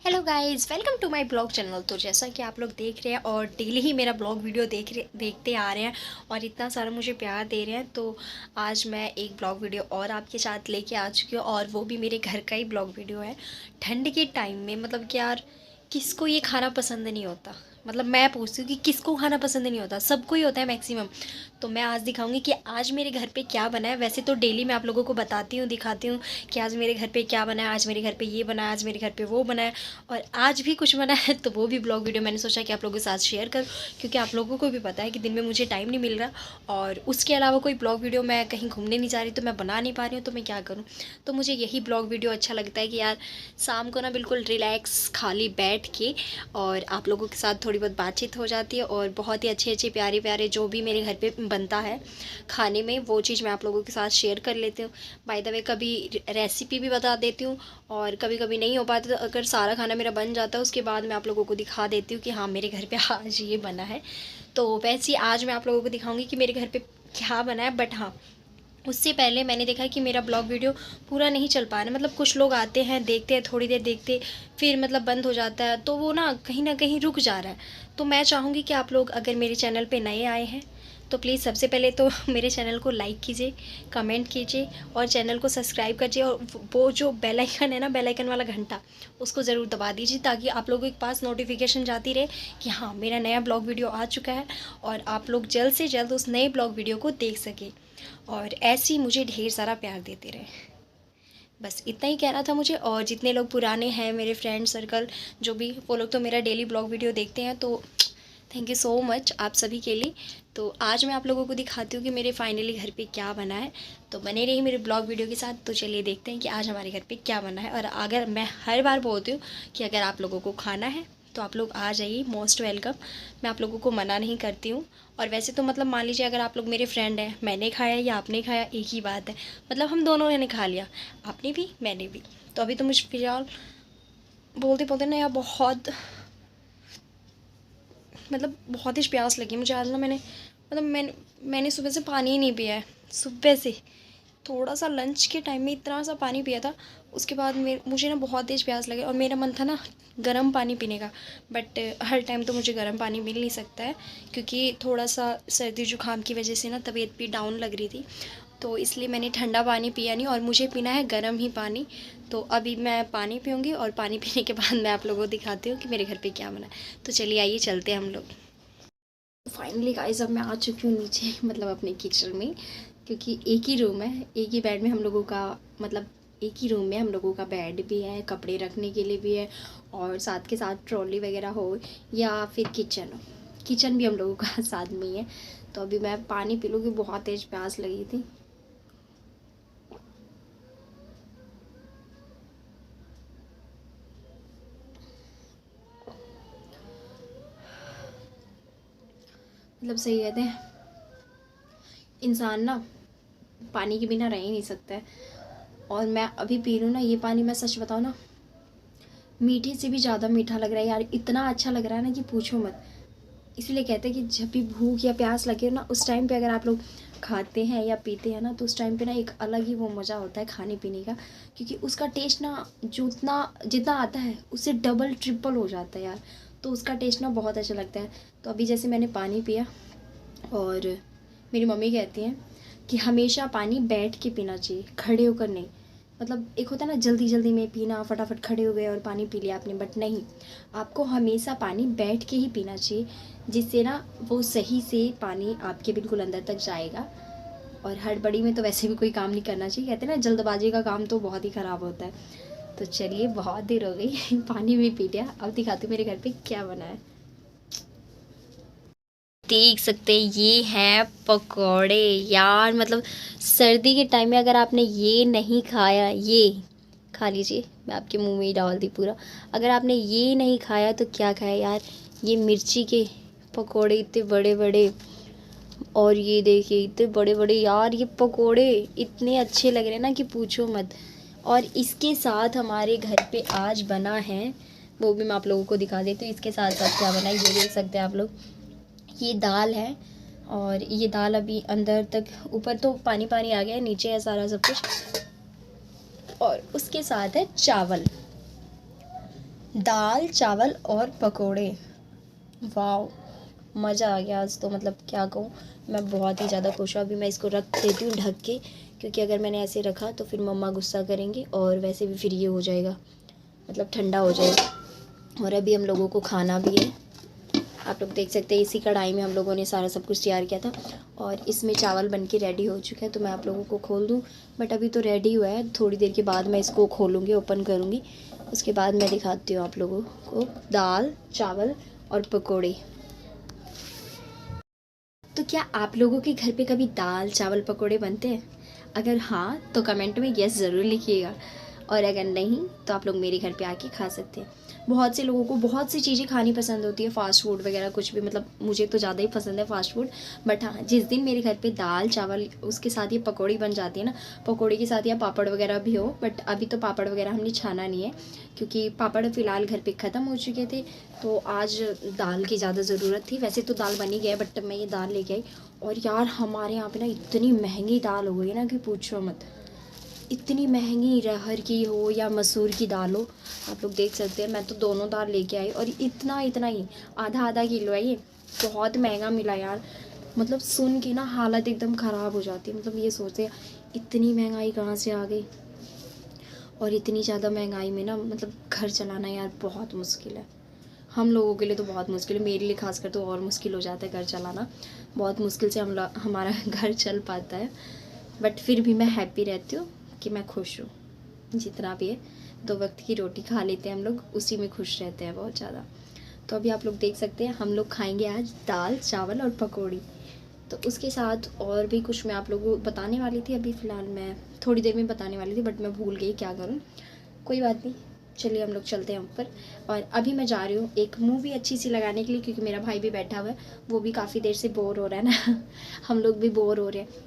Hello guys, welcome to my blog channel. तो जैसा कि आप लोग देख रहे हैं और डेली ही मेरा ब्लॉग वीडियो देखते आ रहे हैं और इतना सारा मुझे प्यार दे रहे हैं, तो आज मैं एक ब्लॉग वीडियो और आपके साथ लेके आ चुकी हूँ और वो भी मेरे घर का ही ब्लॉग वीडियो है। ठंड के टाइम में मतलब कि यार किसको ये खाना पसंद नहीं होता। मतलब मैं पूछती हूँ कि किसको खाना पसंद नहीं होता, सबको ही होता है मैक्सिमम। तो मैं आज दिखाऊंगी कि आज मेरे घर पे क्या बना है। वैसे तो डेली मैं आप लोगों को बताती हूँ, दिखाती हूँ कि आज मेरे घर पे क्या बना है, आज मेरे घर पे ये बना है, आज मेरे घर पे वो बना है और आज भी कुछ बना है। तो वो भी ब्लॉग वीडियो मैंने सोचा कि आप लोगों के साथ शेयर करूँ, क्योंकि आप लोगों को भी पता है कि दिन में मुझे टाइम नहीं मिल रहा और उसके अलावा कोई ब्लॉग वीडियो मैं कहीं घूमने नहीं जा रही तो मैं बना नहीं पा रही हूँ, तो मैं क्या करूँ। तो मुझे यही ब्लॉग वीडियो अच्छा लगता है कि यार शाम को ना बिल्कुल रिलैक्स खाली बैठ के और आप लोगों के साथ थोड़ी बहुत बातचीत हो जाती है और बहुत ही अच्छे अच्छे प्यारे प्यारे जो भी मेरे घर पे बनता है खाने में वो चीज़ मैं आप लोगों के साथ शेयर कर लेती हूँ। बाय द वे कभी रेसिपी भी बता देती हूँ और कभी कभी नहीं हो पाता, तो अगर सारा खाना मेरा बन जाता है उसके बाद मैं आप लोगों को दिखा देती हूँ कि हाँ मेरे घर पे आज ये बना है। तो वैसे ही आज मैं आप लोगों को दिखाऊंगी कि मेरे घर पे क्या बना है। बट हाँ, उससे पहले मैंने देखा कि मेरा ब्लॉग वीडियो पूरा नहीं चल पा रहा है। मतलब कुछ लोग आते हैं, देखते हैं, थोड़ी देर देखते फिर मतलब बंद हो जाता है, तो वो ना कहीं रुक जा रहा है। तो मैं चाहूँगी कि आप लोग अगर मेरे चैनल पे नए आए हैं तो प्लीज़ सबसे पहले तो मेरे चैनल को लाइक कीजिए, कमेंट कीजिए और चैनल को सब्सक्राइब कीजिए और वो जो बेल आइकन है ना, बेल आइकन वाला घंटा, उसको ज़रूर दबा दीजिए ताकि आप लोगों के पास नोटिफिकेशन जाती रहे कि हाँ मेरा नया ब्लॉग वीडियो आ चुका है और आप लोग जल्द से जल्द उस नए ब्लॉग वीडियो को देख सकें और ऐसे ही मुझे ढेर सारा प्यार देते रहे। बस इतना ही कहना था मुझे। और जितने लोग पुराने हैं मेरे फ्रेंड सर्कल जो भी, वो लोग तो मेरा डेली ब्लॉग वीडियो देखते हैं, तो थैंक यू सो मच आप सभी के लिए। तो आज मैं आप लोगों को दिखाती हूँ कि मेरे फाइनली घर पे क्या बना है। तो बने रही मेरे ब्लॉग वीडियो के साथ। तो चलिए देखते हैं कि आज हमारे घर पे क्या बना है। और अगर मैं हर बार बोलती हूँ कि अगर आप लोगों को खाना है तो आप लोग आ जाइए, मोस्ट वेलकम। मैं आप लोगों को मना नहीं करती हूँ। और वैसे तो मतलब मान लीजिए अगर आप लोग मेरे फ्रेंड हैं, मैंने खाया या आपने खाया एक ही बात है। मतलब हम दोनों ने खा लिया, आपने भी मैंने भी। तो अभी तो मुझे फिलहाल बोलते बोलते ना यार बहुत मतलब बहुत ही प्यास लगी मुझे आज ना। मैंने सुबह से पानी ही नहीं पिया है। सुबह से थोड़ा सा लंच के टाइम में इतना सा पानी पिया था, उसके बाद मुझे ना बहुत तेज़ प्यास लगी और मेरा मन था ना गर्म पानी पीने का। बट हर टाइम तो मुझे गर्म पानी मिल नहीं सकता है, क्योंकि थोड़ा सा सर्दी जुकाम की वजह से ना तबीयत भी डाउन लग रही थी, तो इसलिए मैंने ठंडा पानी पिया नहीं और मुझे पीना है गर्म ही पानी। तो अभी मैं पानी पीऊँगी और पानी पीने के बाद मैं आप लोगों को दिखाती हूँ कि मेरे घर पे क्या बना है। तो चलिए आइए चलते हैं हम लोग। फाइनली गाइस अब मैं आ चुकी हूँ नीचे मतलब अपने किचन में, क्योंकि एक ही रूम है, एक ही बेड में हम लोगों का, मतलब एक ही रूम में हम लोगों का बेड भी है, कपड़े रखने के लिए भी है और साथ के साथ ट्रॉली वगैरह हो या फिर किचन हो, किचन भी हम लोगों का साथ में ही है। तो अभी मैं पानी पी लूँगी, बहुत तेज़ प्यास लगी थी। मतलब सही कहते हैं इंसान ना पानी के बिना रह ही नहीं सकता है। और मैं अभी पी रही हूँ ना ये पानी, मैं सच बताऊँ ना मीठे से भी ज़्यादा मीठा लग रहा है यार, इतना अच्छा लग रहा है ना कि पूछो मत। इसलिए कहते हैं कि जब भी भूख या प्यास लगे ना उस टाइम पे अगर आप लोग खाते हैं या पीते हैं ना, तो उस टाइम पे ना एक अलग ही वो मज़ा होता है खाने पीने का, क्योंकि उसका टेस्ट ना जो उतना जितना आता है उससे डबल ट्रिपल हो जाता है यार। तो उसका टेस्ट ना बहुत अच्छा लगता है। तो अभी जैसे मैंने पानी पिया और मेरी मम्मी कहती हैं कि हमेशा पानी बैठ के पीना चाहिए, खड़े होकर नहीं। मतलब एक होता है ना जल्दी जल्दी में पीना, फटाफट खड़े हो गए और पानी पी लिया आपने, बट नहीं, आपको हमेशा पानी बैठ के ही पीना चाहिए, जिससे ना वो सही से पानी आपके बिल्कुल अंदर तक जाएगा। और हड़बड़ी में तो वैसे भी कोई काम नहीं करना चाहिए, कहते हैं ना जल्दबाजी का काम तो बहुत ही ख़राब होता है। तो चलिए बहुत देर हो गई पानी भी पी लिया, अब दिखाती हूँ मेरे घर पे क्या बना है। देख सकते हैं ये है पकौड़े यार। मतलब सर्दी के टाइम में अगर आपने ये नहीं खाया, ये खा लीजिए, मैं आपके मुंह में ही डाल दी पूरा। अगर आपने ये नहीं खाया तो क्या खाया यार। ये मिर्ची के पकौड़े इतने बड़े बड़े, और ये देखिए इतने बड़े बड़े यार, ये पकौड़े इतने अच्छे लग रहे हैं ना कि पूछो मत। और इसके साथ हमारे घर पे आज बना है, वो भी मैं आप लोगों को दिखा देती हूँ इसके साथ साथ क्या बना है, ये देख सकते हैं आप लोग। ये दाल है और ये दाल अभी अंदर तक, ऊपर तो पानी पानी आ गया है, नीचे है सारा सब कुछ। और उसके साथ है चावल, दाल चावल और पकोड़े। वाह, मज़ा आ गया आज तो, मतलब क्या कहूँ, मैं बहुत ही ज़्यादा खुश हूँ। अभी मैं इसको रख देती हूँ ढक के, क्योंकि अगर मैंने ऐसे रखा तो फिर मम्मा गुस्सा करेंगी और वैसे भी फिर ये हो जाएगा, मतलब ठंडा हो जाएगा। और अभी हम लोगों को खाना भी है। आप लोग देख सकते हैं इसी कढ़ाई में हम लोगों ने सारा सब कुछ तैयार किया था और इसमें चावल बन के रेडी हो चुका है। तो मैं आप लोगों को खोल दूँ, बट अभी तो रेडी हुआ है, थोड़ी देर के बाद मैं इसको खोलूँगी, ओपन करूँगी, उसके बाद मैं दिखाती हूँ आप लोगों को दाल चावल और पकौड़े। तो क्या आप लोगों के घर पे कभी दाल चावल पकौड़े बनते हैं? अगर हाँ तो कमेंट में यस ज़रूर लिखिएगा, और अगर नहीं तो आप लोग मेरे घर पे आके खा सकते हैं। बहुत से लोगों को बहुत सी चीज़ें खानी पसंद होती है, फ़ास्ट फूड वगैरह कुछ भी, मतलब मुझे तो ज़्यादा ही पसंद है फ़ास्ट फूड। बट हाँ, जिस दिन मेरे घर पे दाल चावल उसके साथ ये पकौड़ी बन जाती है ना, पकौड़ी के साथ या पापड़ वगैरह भी हो, बट अभी तो पापड़ वगैरह हमने छाना नहीं है क्योंकि पापड़ फ़िलहाल घर पे ख़त्म हो चुके थे। तो आज दाल की ज़्यादा ज़रूरत थी। वैसे तो दाल बन ही गया, बट मैं ये दाल लेके आई। और यार हमारे यहाँ पे ना इतनी महंगी दाल हो गई है ना कि पूछो मत। इतनी महंगी, अरहर की हो या मसूर की दाल हो, आप लोग देख सकते हैं। मैं तो दोनों दाल लेके आई और इतना इतना ही आधा आधा किलो है ये। बहुत महंगा मिला यार, मतलब सुन के ना हालत एकदम ख़राब हो जाती है। मतलब ये सोचते इतनी महंगाई कहाँ से आ गई। और इतनी ज़्यादा महंगाई में ना, मतलब घर चलाना यार बहुत मुश्किल है। हम लोगों के लिए तो बहुत मुश्किल है, मेरे लिए खासकर तो और मुश्किल हो जाता है घर चलाना। बहुत मुश्किल से हमारा घर चल पाता है। बट फिर भी मैं हैप्पी रहती हूँ कि मैं खुश हूँ। जितना भी है, 2 वक्त की रोटी खा लेते हैं हम लोग, उसी में खुश रहते हैं बहुत ज़्यादा। तो अभी आप लोग देख सकते हैं हम लोग खाएंगे आज दाल चावल और पकौड़ी। तो उसके साथ और भी कुछ मैं आप लोगों को बताने वाली थी, अभी फ़िलहाल मैं थोड़ी देर में बताने वाली थी, बट मैं भूल गई, क्या करूँ। कोई बात नहीं, चलिए हम लोग चलते हैं ऊपर। और अभी मैं जा रही हूँ एक मूवी अच्छी सी लगाने के लिए, क्योंकि मेरा भाई भी बैठा हुआ है, वो भी काफ़ी देर से बोर हो रहा है ना हम लोग भी बोर हो रहे हैं।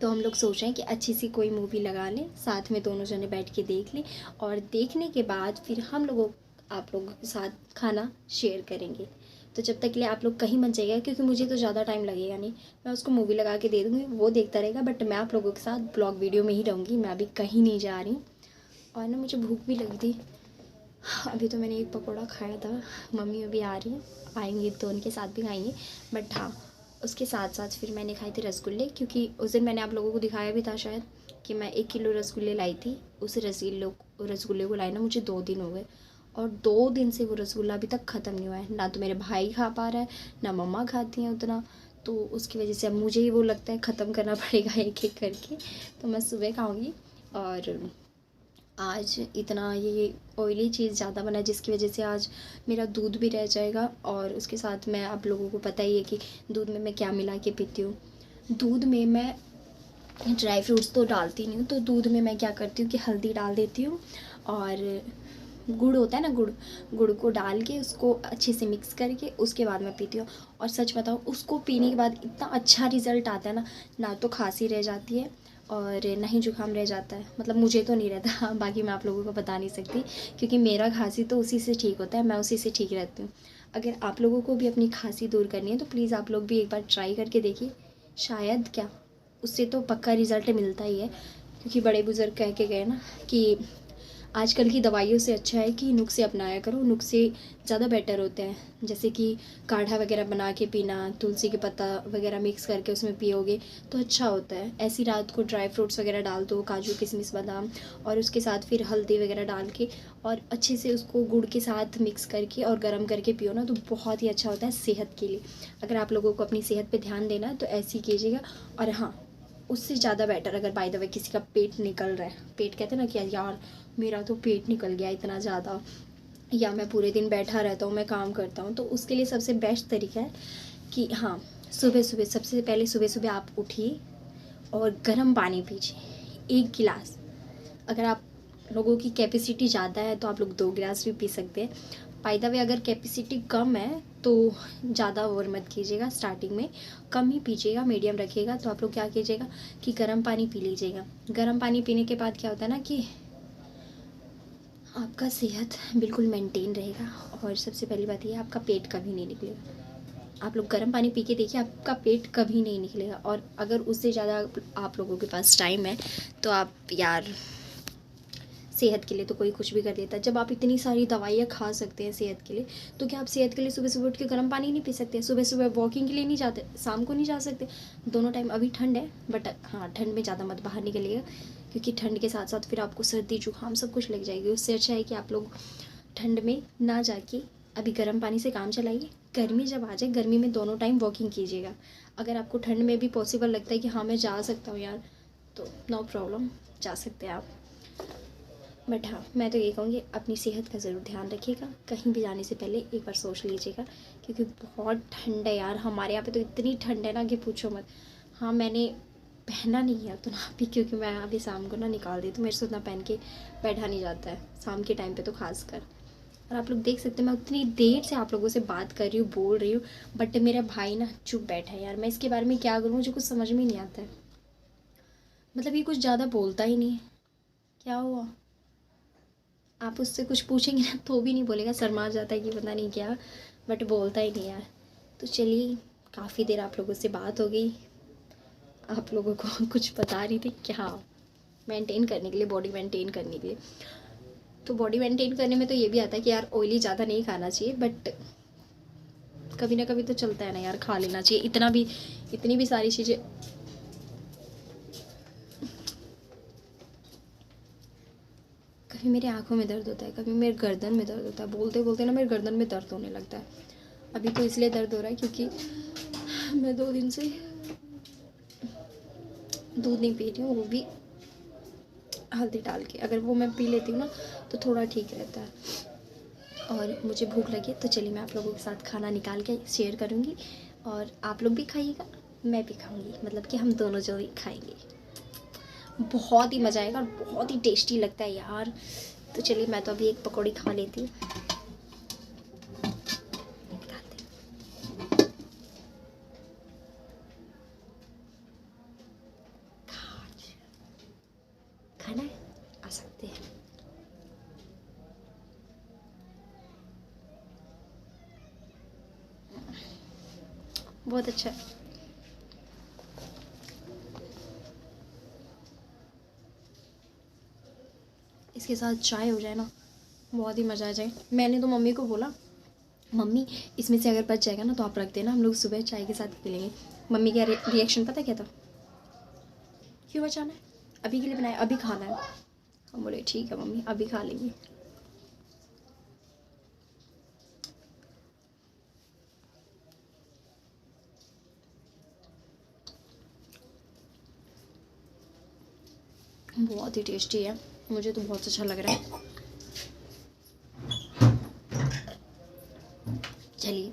तो हम लोग सोच रहे हैं कि अच्छी सी कोई मूवी लगा लें, साथ में दोनों जने बैठ के देख लें, और देखने के बाद फिर हम लोगों आप लोगों के साथ खाना शेयर करेंगे। तो जब तक के लिए आप लोग कहीं मत जाइएगा, क्योंकि मुझे तो ज़्यादा टाइम लगेगा नहीं, मैं उसको मूवी लगा के दे दूँगी, वो देखता रहेगा, बट मैं आप लोगों के साथ ब्लॉग वीडियो में ही रहूँगी। मैं अभी कहीं नहीं जा रही हूँ। और ना मुझे भूख भी लगी थी। अभी तो मैंने एक पकौड़ा खाया था। मम्मी अभी आ रही है, आएंगी तो उनके साथ भी खाएंगे। बट हाँ, उसके साथ साथ फिर मैंने खाए थे रसगुल्ले, क्योंकि उस दिन मैंने आप लोगों को दिखाया भी था शायद कि मैं 1 किलो रसगुल्ले लाई थी। उस रसगुल्ले को लाए ना मुझे 2 दिन हो गए, और 2 दिन से वो रसगुल्ला अभी तक ख़त्म नहीं हुआ है। ना तो मेरे भाई खा पा रहा है, ना मम्मा खाती हैं उतना। तो उसकी वजह से अब मुझे ही वो लगता है ख़त्म करना पड़ेगा एक एक करके। तो मैं सुबह खाऊँगी। और आज इतना ये ऑयली चीज़ ज़्यादा बना है, जिसकी वजह से आज मेरा दूध भी रह जाएगा। और उसके साथ मैं, आप लोगों को पता ही है कि दूध में मैं क्या मिला के पीती हूँ। दूध में मैं ड्राई फ्रूट्स तो डालती नहीं हूँ, तो दूध में मैं क्या करती हूँ कि हल्दी डाल देती हूँ, और गुड़ होता है ना, गुड़ को डाल के उसको अच्छे से मिक्स करके उसके बाद मैं पीती हूँ। और सच बताऊँ, उसको पीने के बाद इतना अच्छा रिज़ल्ट आता है ना, ना तो खांसी रह जाती है और ना ही जुकाम रह जाता है। मतलब मुझे तो नहीं रहता बाकी मैं आप लोगों को बता नहीं सकती, क्योंकि मेरा खांसी तो उसी से ठीक होता है, मैं उसी से ठीक रहती हूँ। अगर आप लोगों को भी अपनी खांसी दूर करनी है तो प्लीज़ आप लोग भी एक बार ट्राई करके देखिए, शायद क्या, उससे तो पक्का रिज़ल्ट मिलता ही है। क्योंकि बड़े बुज़ुर्ग कह के गए ना कि आजकल की दवाइयों से अच्छा है कि नुस्खे अपनाया करो, नुस्खे ज़्यादा बेटर होते हैं। जैसे कि काढ़ा वगैरह बना के पीना, तुलसी के पत्ता वगैरह मिक्स करके उसमें पियोगे तो अच्छा होता है। ऐसी रात को ड्राई फ्रूट्स वगैरह डाल दो, काजू किशमिश बादाम, और उसके साथ फिर हल्दी वगैरह डाल के और अच्छे से उसको गुड़ के साथ मिक्स करके और गर्म करके पियो ना, तो बहुत ही अच्छा होता है सेहत के लिए। अगर आप लोगों को अपनी सेहत पर ध्यान देना है तो ऐसे ही कीजिएगा। और हाँ, उससे ज़्यादा बेटर, अगर बाय द वे किसी का पेट निकल रहा है, पेट कहते हैं ना कि यार मेरा तो पेट निकल गया इतना ज़्यादा, या मैं पूरे दिन बैठा रहता हूँ, मैं काम करता हूँ, तो उसके लिए सबसे बेस्ट तरीका है कि हाँ, सुबह सुबह, सबसे पहले सुबह सुबह आप उठिए और गर्म पानी पीजिए 1 गिलास। अगर आप लोगों की कैपेसिटी ज़्यादा है तो आप लोग 2 गिलास भी पी सकते हैं। बाय द वे अगर कैपेसिटी कम है तो ज़्यादा ओवर मत कीजिएगा, स्टार्टिंग में कम ही पीजिएगा, मीडियम रखिएगा। तो आप लोग क्या कीजिएगा कि गर्म पानी पी लीजिएगा। गर्म पानी पीने के बाद क्या होता है ना कि आपका सेहत बिल्कुल मेंटेन रहेगा, और सबसे पहली बात ये, आपका पेट कभी नहीं निकलेगा। आप लोग गर्म पानी पी के देखिए, आपका पेट कभी नहीं निकलेगा। और अगर उससे ज़्यादा आप लोगों के पास टाइम है तो आप यार सेहत के लिए तो कोई कुछ भी कर देता है। जब आप इतनी सारी दवाइयाँ खा सकते हैं सेहत के लिए, तो क्या आप सेहत के लिए सुबह सुबह उठ के गर्म पानी नहीं पी सकते? सुबह सुबह वॉकिंग के लिए नहीं जाते? शाम को नहीं जा सकते? दोनों टाइम। अभी ठंड है बट हाँ, ठंड में ज़्यादा मत बाहर निकलिएगा, क्योंकि ठंड के साथ साथ फिर आपको सर्दी जुकाम सब कुछ लग जाएगी। उससे अच्छा है कि आप लोग ठंड में ना जाके अभी गर्म पानी से काम चलाइए। गर्मी जब आ जाए, गर्मी में दोनों टाइम वॉकिंग कीजिएगा। अगर आपको ठंड में भी पॉसिबल लगता है कि हाँ मैं जा सकता हूँ यार, तो नो प्रॉब्लम, जा सकते हैं आप। बट हाँ, मैं तो ये कहूँगी अपनी सेहत का ज़रूर ध्यान रखिएगा। कहीं भी जाने से पहले एक बार सोच लीजिएगा, क्योंकि बहुत ठंड है यार। हमारे यहाँ पे तो इतनी ठंड है ना कि पूछो मत। हाँ, मैंने पहना नहीं है तो ना अभी, क्योंकि मैं अभी शाम को ना निकाल दी, तो मेरे से उतना पहन के बैठा नहीं जाता है शाम के टाइम पे तो खासकर। और आप लोग देख सकते हैं मैं उतनी देर से आप लोगों से बात कर रही हूँ, बोल रही हूँ, बट मेरा भाई ना चुप बैठा है यार। मैं इसके बारे में क्या करूँ, मुझे कुछ समझ में नहीं आता है। मतलब ये कुछ ज़्यादा बोलता ही नहीं है। क्या हुआ? आप उससे कुछ पूछेंगे ना तो भी नहीं बोलेगा, शर्मा जाता है कि पता नहीं क्या, बट बोलता ही नहीं यार। तो चलिए, काफ़ी देर आप लोगों से बात हो गई, आप लोगों को कुछ बता रही थी क्या, मेंटेन करने के लिए, बॉडी मेंटेन करने के लिए। तो बॉडी मेंटेन करने में तो ये भी आता है कि यार ऑयली ज़्यादा नहीं खाना चाहिए, बट कभी ना कभी तो चलता है ना यार, खा लेना चाहिए। इतनी भी सारी चीज़ें। कभी मेरी आंखों में दर्द होता है, कभी मेरे गर्दन में दर्द होता है। बोलते बोलते ना मेरे गर्दन में दर्द होने लगता है। अभी तो इसलिए दर्द हो रहा है क्योंकि मैं 2 दिन से दूध नहीं पी रही हूँ, वो भी हल्दी डाल के। अगर वो मैं पी लेती हूँ ना तो थोड़ा ठीक रहता है। और मुझे भूख लगी तो चलिए मैं आप लोगों के साथ खाना निकाल के शेयर करूँगी, और आप लोग भी खाइएगा, मैं भी खाऊँगी, मतलब कि हम दोनों जो ही खाएँगे। बहुत ही मज़ा आएगा और बहुत ही टेस्टी लगता है यार। तो चलिए मैं तो अभी एक पकौड़ी खा लेती हूँ। खाना है, आ सकते हैं। बहुत अच्छा। इसके साथ चाय हो जाए ना, बहुत ही मज़ा आ जाए। मैंने तो मम्मी को बोला, मम्मी इसमें से अगर बच जाएगा ना तो आप रख देना, हम लोग सुबह चाय के साथ पी लेंगे। मम्मी का रिएक्शन पता क्या था? क्यों बचाना है, अभी के लिए बनाया, अभी खाना है। हम बोले ठीक है मम्मी, अभी खा लेंगे। बहुत ही टेस्टी है, मुझे तो बहुत अच्छा लग रहा है। चलिए,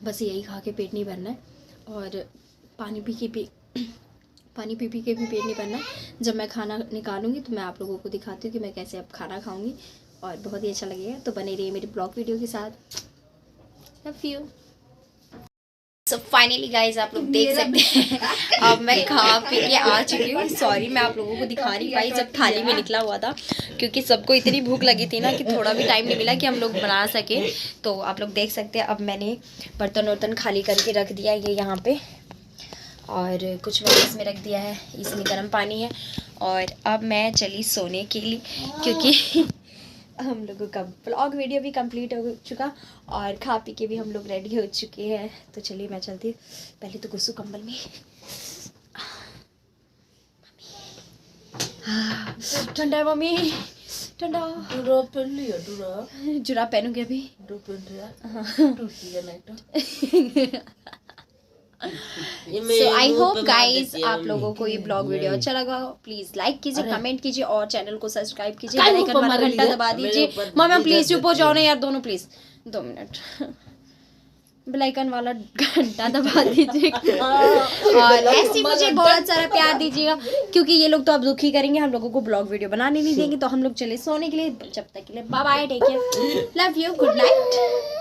बस यही खा के पेट नहीं भरना है, और पानी पी के भी पेट नहीं भरना है। जब मैं खाना निकालूंगी तो मैं आप लोगों को दिखाती हूँ कि मैं कैसे अब खाना खाऊंगी, और बहुत ही अच्छा लगेगा। तो बने रहिए मेरे ब्लॉग वीडियो के साथ। Love you. So finally guys, आप लोग देख सकते हैं अब मैं खा पी के आ चुकी हूँ। सॉरी मैं आप लोगों को दिखा नहीं पाई जब थाली में निकला हुआ था, क्योंकि सबको इतनी भूख लगी थी ना कि थोड़ा भी टाइम नहीं मिला कि हम लोग बना सके। तो आप लोग देख सकते हैं अब मैंने बर्तन वर्तन खाली करके रख दिया है ये यहाँ पे, और कुछ मैंने इसमें रख दिया है, इसमें गर्म पानी है। और अब मैं चली सोने के लिए, क्योंकि हम लोगों का ब्लॉग वीडियो भी कंप्लीट हो चुका और खा पी के भी हम लोग रेडी हो चुके हैं। तो चलिए मैं चलती हूँ, पहले तो घुसू कंबल में। ठंडा है मम्मी, ठंडा। जुराब पहनूंगी अभी। सो आई होप गाइज आप लोगों को ये ब्लॉग वीडियो अच्छा लगा। प्लीज लाइक कीजिए, कमेंट कीजिए और चैनल को सब्सक्राइब कीजिए, बेल आइकन वाला घंटा दबा दीजिए। मामा प्लीज चुप हो जाओ ना यार दोनों, प्लीज 2 मिनट। बेल आइकन वाला घंटा दबा दीजिए और ऐसे मुझे बहुत सारा प्यार दीजिएगा, क्योंकि ये लोग तो अब दुखी करेंगे, हम लोगों को ब्लॉग वीडियो बनाने नहीं देंगे। तो हम लोग चले सोने के लिए, जब तक के लिए bye bye, take care, love you, good night.